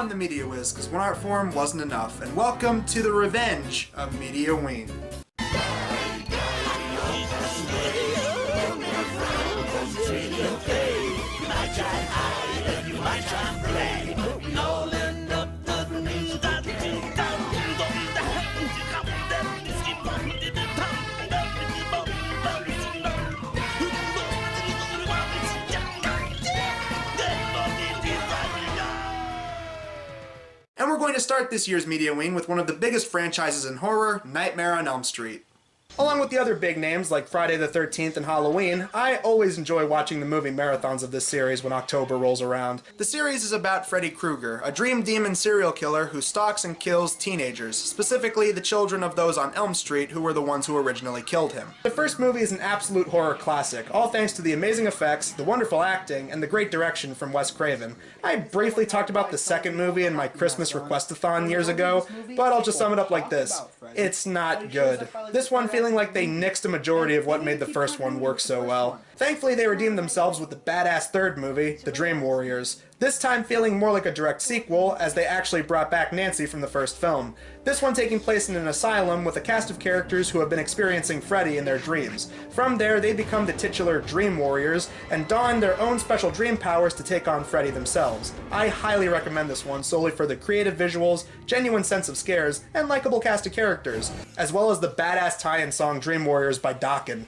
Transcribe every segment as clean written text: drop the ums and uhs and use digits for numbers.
on the Media Whiz, because one art form wasn't enough, and welcome to the revenge of Mediaween. And we're going to start this year's Mediaween with one of the biggest franchises in horror, Nightmare on Elm Street. Along with the other big names like Friday the 13th and Halloween, I always enjoy watching the movie marathons of this series when October rolls around. The series is about Freddy Krueger, a dream demon serial killer who stalks and kills teenagers, specifically the children of those on Elm Street who were the ones who originally killed him. The first movie is an absolute horror classic, all thanks to the amazing effects, the wonderful acting, and the great direction from Wes Craven. I briefly talked about the second movie in my Christmas request-a-thon years ago, but I'll just sum it up like this. It's not good. This one feeling like they nixed a majority of what made the first one work so well. Thankfully, they redeemed themselves with the badass third movie, The Dream Warriors. This time feeling more like a direct sequel, as they actually brought back Nancy from the first film. This one taking place in an asylum with a cast of characters who have been experiencing Freddy in their dreams. From there, they become the titular Dream Warriors, and don their own special dream powers to take on Freddy themselves. I highly recommend this one solely for the creative visuals, genuine sense of scares, and likable cast of characters, as well as the badass tie-in song Dream Warriors by Dokken.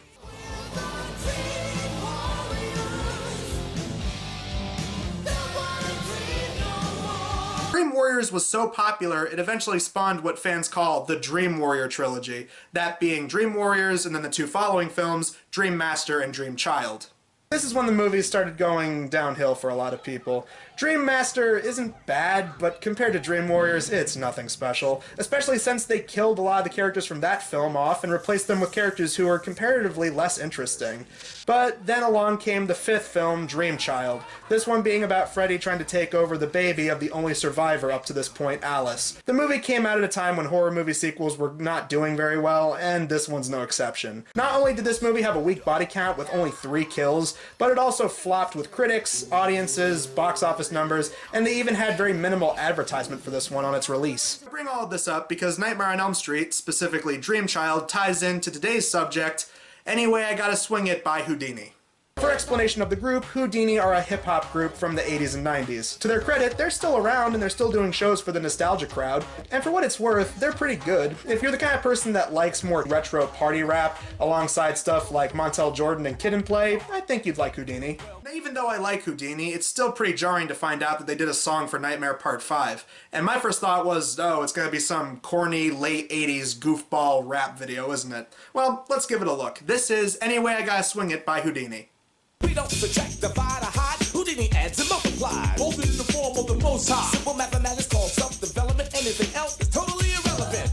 Dream Warriors was so popular, it eventually spawned what fans call the Dream Warrior trilogy, that being Dream Warriors and then the two following films, Dream Master and Dream Child. This is when the movies started going downhill for a lot of people. Dream Master isn't bad, but compared to Dream Warriors, it's nothing special, especially since they killed a lot of the characters from that film off and replaced them with characters who are comparatively less interesting. But then along came the fifth film, Dream Child, this one being about Freddy trying to take over the baby of the only survivor up to this point, Alice. The movie came out at a time when horror movie sequels were not doing very well, and this one's no exception. Not only did this movie have a weak body count with only 3 kills, but it also flopped with critics, audiences, box office numbers, and they even had very minimal advertisement for this one on its release. I bring all of this up because Nightmare on Elm Street, specifically Dream Child, ties into today's subject, Anyway I Gotta Swing It by Whodini. For explanation of the group, Whodini are a hip-hop group from the 80s and 90s. To their credit, they're still around and they're still doing shows for the nostalgia crowd, and for what it's worth, they're pretty good. If you're the kind of person that likes more retro party rap, alongside stuff like Montel Jordan and Kid 'n Play, I think you'd like Whodini. Now, even though I like Whodini, it's still pretty jarring to find out that they did a song for Nightmare Part 5. And my first thought was, oh, it's gonna be some corny, late 80s goofball rap video, isn't it? Well, let's give it a look. This is Anyway I Gotta Swing It by Whodini. We don't subtract, divide, or hide. Whodini adds and multiplies. Molded in the form of the most high. Simple mathematics called self-development. Anything else is totally irrelevant.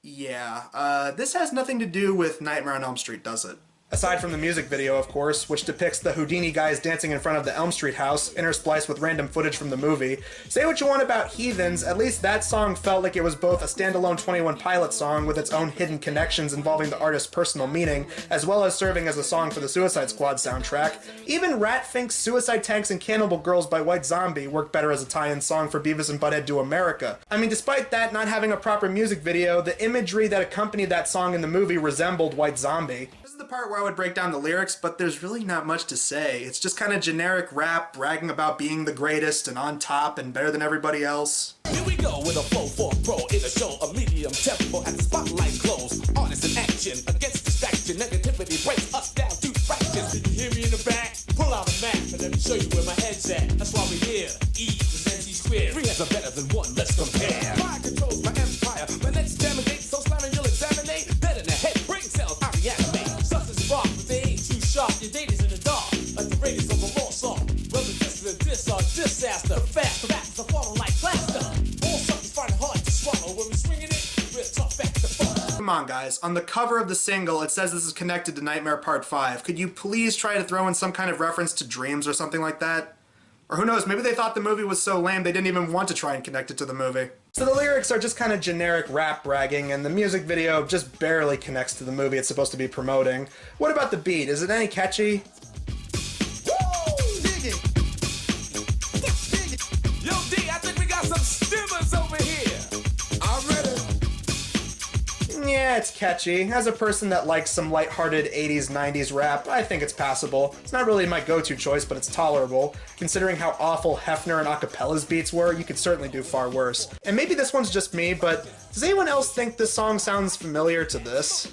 Yeah, this has nothing to do with Nightmare on Elm Street, does it? Aside from the music video, of course, which depicts the Whodini guys dancing in front of the Elm Street house, interspliced with random footage from the movie. Say what you want about Heathens, at least that song felt like it was both a standalone 21 Pilots song with its own hidden connections involving the artist's personal meaning, as well as serving as a song for the Suicide Squad soundtrack. Even Ratfink's Suicide Tanks and Cannibal Girls by White Zombie worked better as a tie-in song for Beavis and Butthead Do America. I mean, despite that not having a proper music video, the imagery that accompanied that song in the movie resembled White Zombie. This is the part where I would break down the lyrics, but there's really not much to say. It's just kind of generic rap bragging about being the greatest and on top and better than everybody else. Here we go with a flow for a pro in a show of medium tempo as the spotlight glows. Artists in action against distraction. Negativity breaks us down to fractions. Did you hear me in the back? Pull out a map and let me show you where my head's at. That's why we're here. E is MC squared. 3 heads are better than 1. Let's compare. Fire controls my empire. My next damagate, so slamming you'll examine. Dead in the head, brain cells, I reanimate. Substance rock, but they ain't too sharp. Your data's in the dark, like the radius of a raw song. Whether this is a diss or disaster, fast facts are falling like plaster. All something's finding hard to swallow. When we're swinging it, we're tough back to follow. Come on, guys. On the cover of the single, it says this is connected to Nightmare Part 5. Could you please try to throw in some kind of reference to dreams or something like that? Or who knows, maybe they thought the movie was so lame they didn't even want to try and connect it to the movie. So the lyrics are just kind of generic rap bragging, and the music video just barely connects to the movie it's supposed to be promoting. What about the beat? Is it any catchy? Yeah, it's catchy. As a person that likes some lighthearted 80s, 90s rap, I think it's passable. It's not really my go-to choice, but it's tolerable. Considering how awful Hefner and Acapella's beats were, you could certainly do far worse. And maybe this one's just me, but does anyone else think this song sounds familiar to this?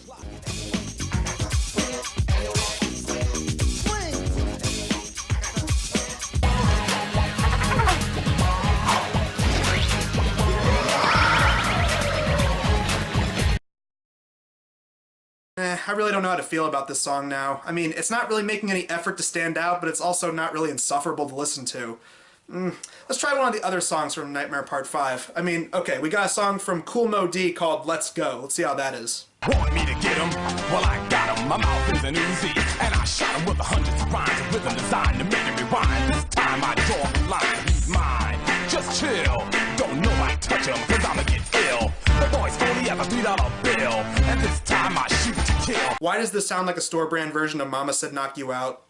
I really don't know how to feel about this song now. I mean, it's not really making any effort to stand out, but it's also not really insufferable to listen to. Let's try one of the other songs from Nightmare Part 5. I mean, okay, we got a song from Kool Moe Dee called Let's Go. Let's see how that is. Want me to get him? Well, I got him. My mouth is an Uzi, and I shot him with hundreds of rhymes of rhythm designed to make it rewind. This time I draw the line, he's mine. Just chill. Don't know I touch him, cause I'ma get ill. The boy's only have a $3 bill, and this time I shoot to kill. Why does this sound like a store-brand version of Mama Said Knock You Out?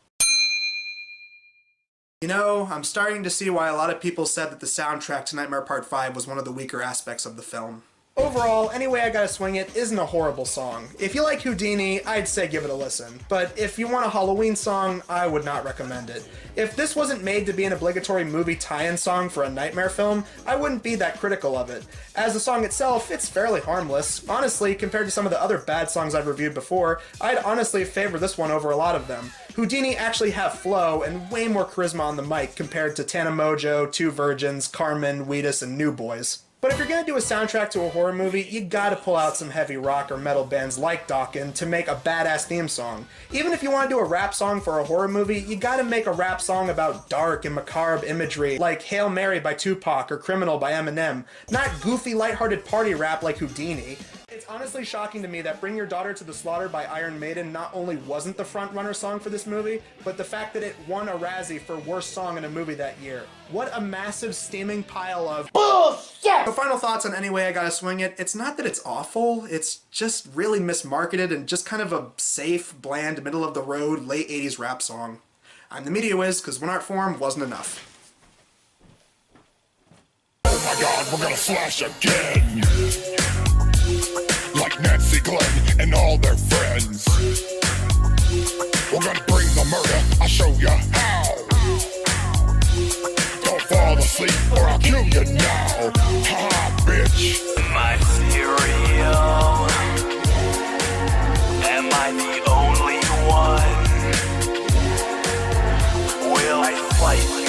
You know, I'm starting to see why a lot of people said that the soundtrack to Nightmare Part 5 was one of the weaker aspects of the film. Overall, Any Way I Gotta Swing It isn't a horrible song. If you like Whodini, I'd say give it a listen. But if you want a Halloween song, I would not recommend it. If this wasn't made to be an obligatory movie tie-in song for a Nightmare film, I wouldn't be that critical of it. As the song itself, it's fairly harmless. Honestly, compared to some of the other bad songs I've reviewed before, I'd honestly favor this one over a lot of them. Whodini actually have flow and way more charisma on the mic compared to Tana Mojo, Two Virgins, Carmen, Wheatus, and New Boys. But if you're gonna do a soundtrack to a horror movie, you gotta pull out some heavy rock or metal bands like Dokken to make a badass theme song. Even if you want to do a rap song for a horror movie, you gotta make a rap song about dark and macabre imagery, like Hail Mary by Tupac or Criminal by Eminem, not goofy, lighthearted party rap like Whodini. It's honestly shocking to me that Bring Your Daughter to the Slaughter by Iron Maiden not only wasn't the frontrunner song for this movie, but the fact that it won a Razzie for Worst Song in a Movie that year. What a massive steaming pile of bullshit! So final thoughts on Any Way I Gotta Swing It. It's not that it's awful, it's just really mismarketed and just kind of a safe, bland, middle-of-the-road, late 80s rap song. I'm the Media Wiz, because one art form wasn't enough. Oh my god, we're gonna slash again! Like Nancy Glenn and all their friends. We're gonna bring the murder, I'll show you how. Don't fall asleep or I'll kill you now. Ha bitch. My cereal. Am I the only one? Will I fight